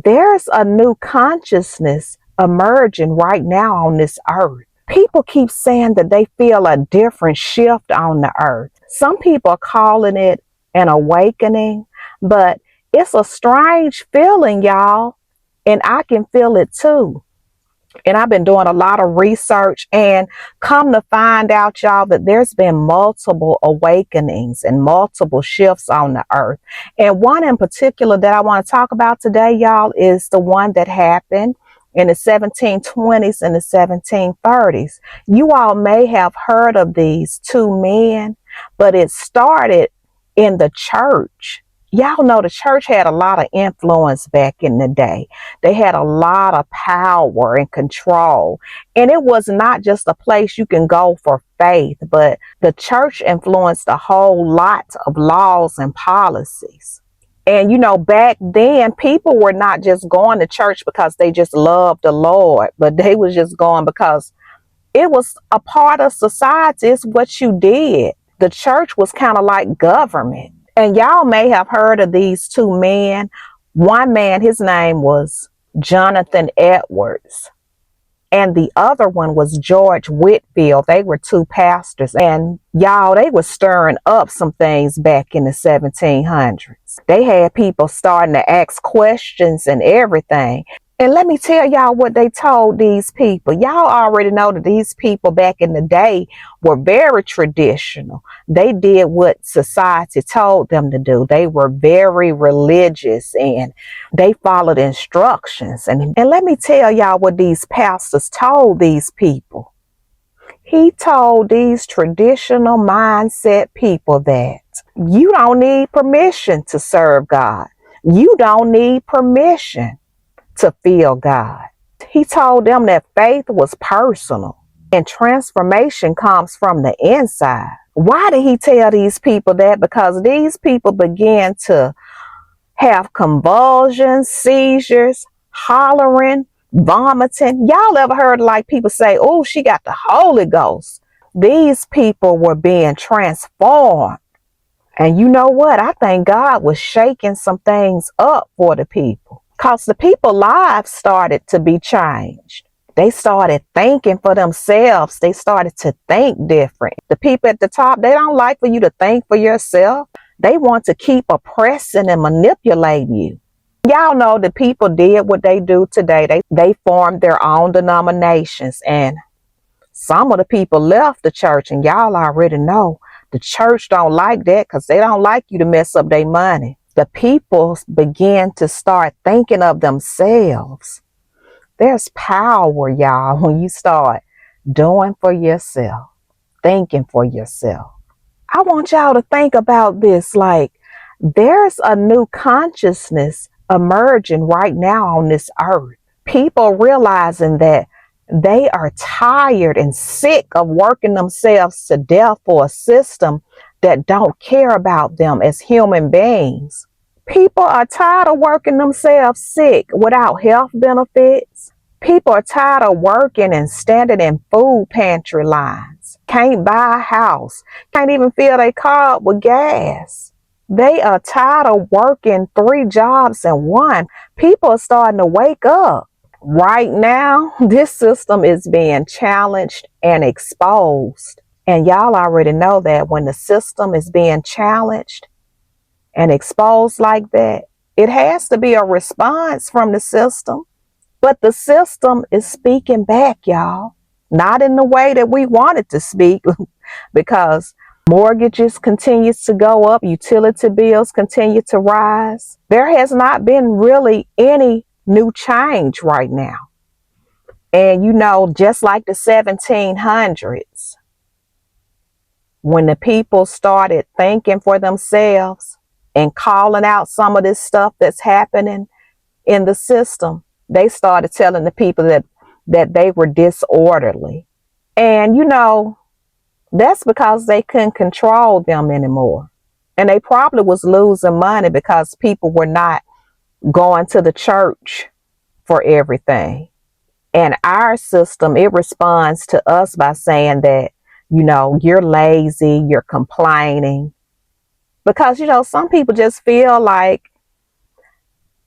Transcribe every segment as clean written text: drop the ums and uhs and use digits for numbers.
There's a new consciousness emerging right now on this earth. People keep saying that they feel a different shift on the earth. Some people are calling it an awakening, but it's a strange feeling, y'all. And I can feel it too. And I've been doing a lot of research and come to find out, y'all, that there's been multiple awakenings and multiple shifts on the earth. And one in particular that I want to talk about today, y'all, is the one that happened in the 1720s and the 1730s. You all may have heard of these two men, but it started in the church. Y'all know the church had a lot of influence back in the day. They had a lot of power and control. And it was not just a place you can go for faith, but the church influenced a whole lot of laws and policies. And back then, people were not just going to church because they just loved the Lord, but they was just going because it was a part of society. It's what you did. The church was kind of like government. And y'all may have heard of these two men. One man, his name was Jonathan Edwards, and the other one was George Whitefield. They were two pastors, and y'all, they were stirring up some things back in the 1700s. They had people starting to ask questions and everything. And let me tell y'all what they told these people. Y'all already know that these people back in the day were very traditional. They did what society told them to do. They were very religious and they followed instructions. And let me tell y'all what these pastors told these people. He told these traditional mindset people that you don't need permission to serve God. You don't need permission to feel God. He told them that faith was personal and transformation comes from the inside. Why did he tell these people that? Because these people began to have convulsions, seizures, hollering, vomiting. Y'all ever heard like people say, oh, she got the Holy Ghost? These people were being transformed. And you know what? I think God was shaking some things up for the people. Because the people's lives started to be changed. They started thinking for themselves. They started to think different. The people at the top, they don't like for you to think for yourself. They want to keep oppressing and manipulating you. Y'all know the people did what they do today. They formed their own denominations. And some of the people left the church. And y'all already know the church don't like that because they don't like you to mess up their money. The people begin to start thinking of themselves. There's power, y'all, when you start doing for yourself, thinking for yourself. I want y'all to think about this. Like, there's a new consciousness emerging right now on this earth. People realizing that they are tired and sick of working themselves to death for a system that don't care about them as human beings. People are tired of working themselves sick without health benefits. People are tired of working and standing in food pantry lines. Can't buy a house. Can't even fill their car up with gas. They are tired of working 3 jobs in one. People are starting to wake up. Right now, this system is being challenged and exposed. And y'all already know that when the system is being challenged and exposed like that, it has to be a response from the system. But the system is speaking back, y'all. Not in the way that we want it to speak, because mortgages continue to go up, utility bills continue to rise. There has not been really any new change right now. And just like the 1700s, when the people started thinking for themselves and calling out some of this stuff that's happening in the system, they started telling the people that they were disorderly. And that's because they couldn't control them anymore. And they probably was losing money because people were not going to the church for everything. And our system, it responds to us by saying that, you're lazy, you're complaining. Because, some people just feel like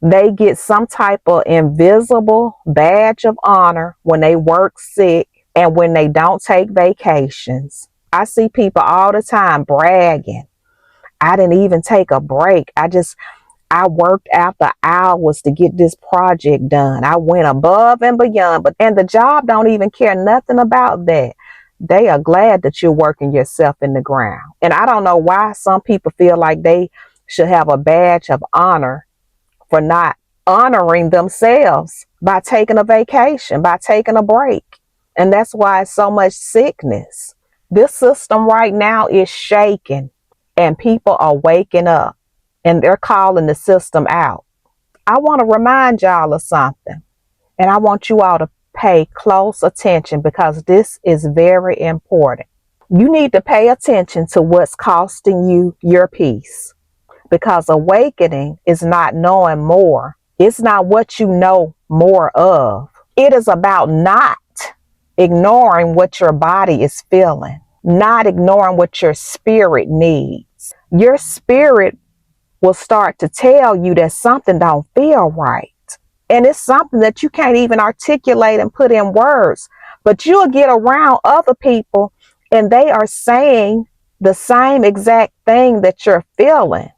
They get some type of invisible badge of honor when they work sick and when they don't take vacations. I see people all the time bragging. I didn't even take a break. I worked after hours to get this project done. I went above and beyond, and the job don't even care nothing about that. They are glad that you're working yourself in the ground. And I don't know why some people feel like they should have a badge of honor for not honoring themselves by taking a vacation, by taking a break. And that's why it's so much sickness. This system right now is shaking and people are waking up and they're calling the system out. I want to remind y'all of something, and I want you all to pay close attention because this is very important. You need to pay attention to what's costing you your peace, because awakening is not knowing more. It's not what you know more of. It is about not ignoring what your body is feeling, not ignoring what your spirit needs. Your spirit will start to tell you that something don't feel right. And it's something that you can't even articulate and put in words. But you'll get around other people and they are saying the same exact thing that you're feeling,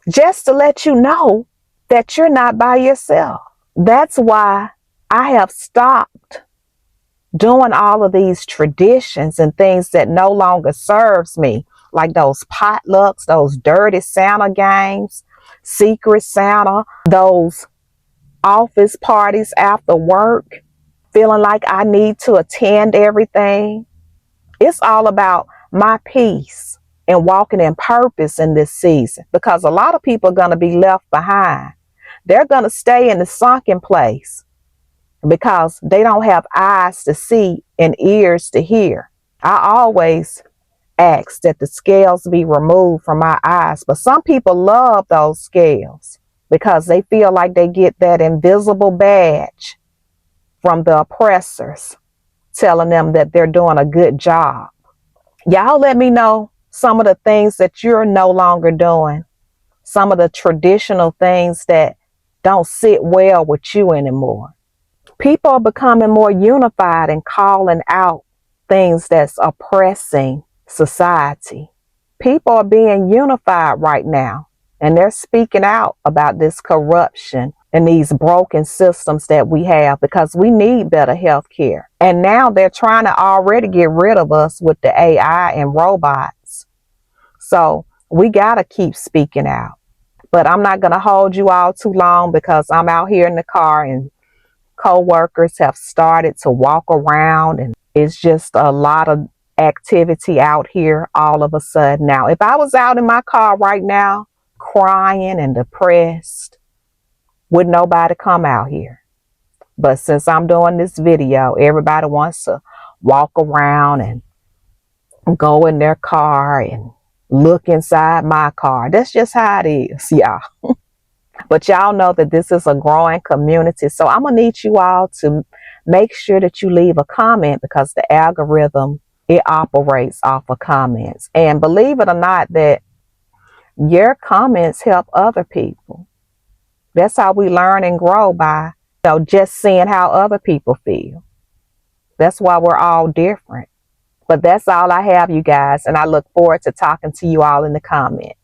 just to let you know that you're not by yourself. That's why I have stopped doing all of these traditions and things that no longer serves me, like those potlucks, those dirty Santa games, secret Santa, those office parties after work, feeling like I need to attend everything. It's all about my peace and walking in purpose in this season, because a lot of people are going to be left behind. They're going to stay in the sunken place because they don't have eyes to see and ears to hear. I always ask that the scales be removed from my eyes, but some people love those scales because they feel like they get that invisible badge from the oppressors telling them that they're doing a good job. Y'all let me know some of the things that you're no longer doing, some of the traditional things that don't sit well with you anymore. People are becoming more unified and calling out things that's oppressing society. People are being unified right now, and they're speaking out about this corruption and these broken systems that we have, because we need better health care. And now they're trying to already get rid of us with the AI and robots. So we got to keep speaking out. But I'm not going to hold you all too long because I'm out here in the car and co-workers have started to walk around, and it's just a lot of activity out here all of a sudden. Now, if I was out in my car right now crying and depressed, would nobody come out here? But since I'm doing this video, everybody wants to walk around and go in their car and look inside my car. That's just how it is, y'all. But y'all know that this is a growing community. So I'm going to need you all to make sure that you leave a comment, because the algorithm, it operates off of comments. And believe it or not, that your comments help other people. That's how we learn and grow, by just seeing how other people feel. That's why we're all different. But that's all I have, you guys. And I look forward to talking to you all in the comments.